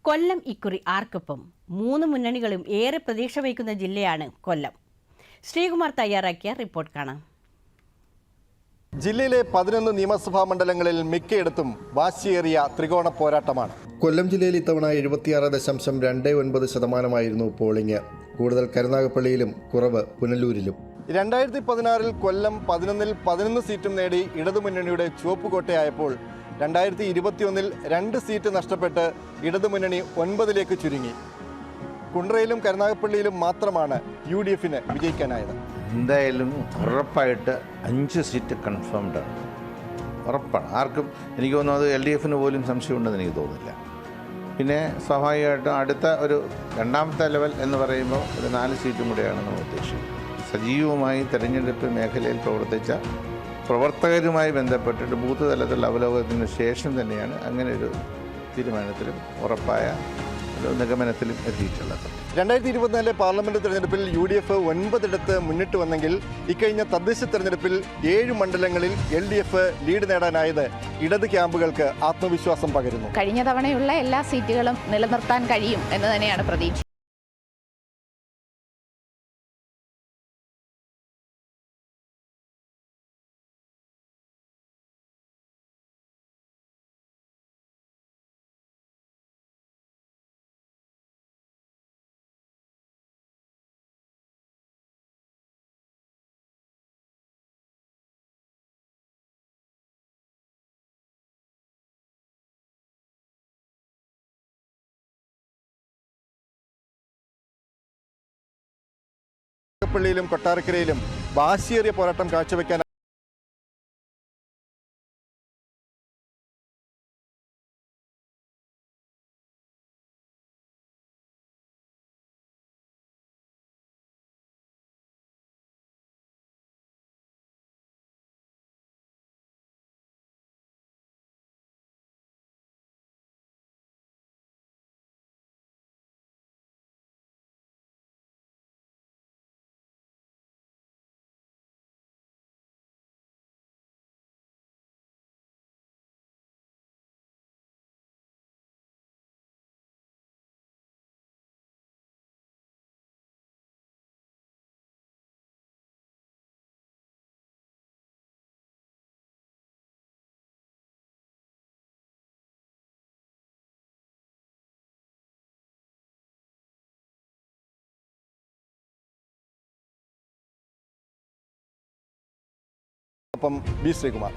കൊല്ലം ഇക്കുറി ആർക്കൊപ്പം? മൂന്ന് മുന്നണികളും ഏറെ പ്രതീക്ഷ വയ്ക്കുന്ന ജില്ലയാണ് കൊല്ലം. ശ്രീകുമാർ തയ്യാറാക്കിയ റിപ്പോർട്ട് കാണാം. ജില്ലയിലെ 11 നിയമസഭാ മണ്ഡലങ്ങളിൽ മിക്കയിടത്തും വാശിയേറിയ ത്രികോണ പോരാട്ടമാണ്. കൊല്ലം ജില്ലയിൽ ഇത്തവണ 76.29% പോളിംഗ്. കൂടുതൽ കരുനാഗപ്പള്ളിയിലും, കുറവ് പുനലൂരിലും. 2016 കൊല്ലം 11-ൽ 11 സീറ്റും നേടി ഇടതുമുന്നണിയുടെ ചുവപ്പുകോട്ടയായപ്പോൾ 2021 2 സീറ്റ് നഷ്ടപ്പെട്ട് ഇടതുമുന്നണി 9ലേക്ക് ചുരുങ്ങി. കുണ്ട്രയിലും കരുനാഗപ്പള്ളിയിലും മാത്രമാണ് UDFന് വിജയിക്കാനായത്. എന്തായാലും ഉറപ്പായിട്ട് 5 സീറ്റ് കൺഫേംഡ് ആണ്, ഉറപ്പാണ്. ആർക്കും എനിക്ക് തോന്നുന്നത് LDFന് പോലും സംശയമുണ്ടെന്ന് എനിക്ക് തോന്നുന്നില്ല. പിന്നെ സ്വാഭാവികമായിട്ടും അടുത്ത ഒരു രണ്ടാമത്തെ ലെവൽ എന്ന് പറയുമ്പോൾ ഒരു 4 സീറ്റും കൂടെയാണ് നമ്മൾ ഉദ്ദേശിക്കുന്നത്. സജീവമായി തെരഞ്ഞെടുപ്പ് മേഖലയിൽ പ്രവർത്തിച്ച പ്രവർത്തകരുമായി ബന്ധപ്പെട്ടിട്ട് ബൂത്ത് തലത്തിലുള്ള അവലോകനത്തിന് ശേഷം തന്നെയാണ് അങ്ങനെ ഒരു തീരുമാനത്തിലും ഉറപ്പായ ഒരു നിഗമനത്തിലും എത്തിയിട്ടുള്ളത്. 2024 പാർലമെന്റ് തെരഞ്ഞെടുപ്പിൽ UDF 9 മുന്നിട്ട് വന്നെങ്കിൽ ഇക്കഴിഞ്ഞ തദ്ദേശ തെരഞ്ഞെടുപ്പിൽ 7 മണ്ഡലങ്ങളിൽ LDF ലീഡ് നേടാനായത് ഇടത് ക്യാമ്പുകൾക്ക് ആത്മവിശ്വാസം പകരുന്നു. കഴിഞ്ഞ തവണയുള്ള എല്ലാ സീറ്റുകളും നിലനിർത്താൻ കഴിയും എന്ന് തന്നെയാണ് പ്രതീക്ഷ. പള്ളിയിലും കൊട്ടാരക്കരയിലും വാശിയേറിയ പോരാട്ടം കാഴ്ചവെക്കാൻ ബി ശ്രീകുമാർ.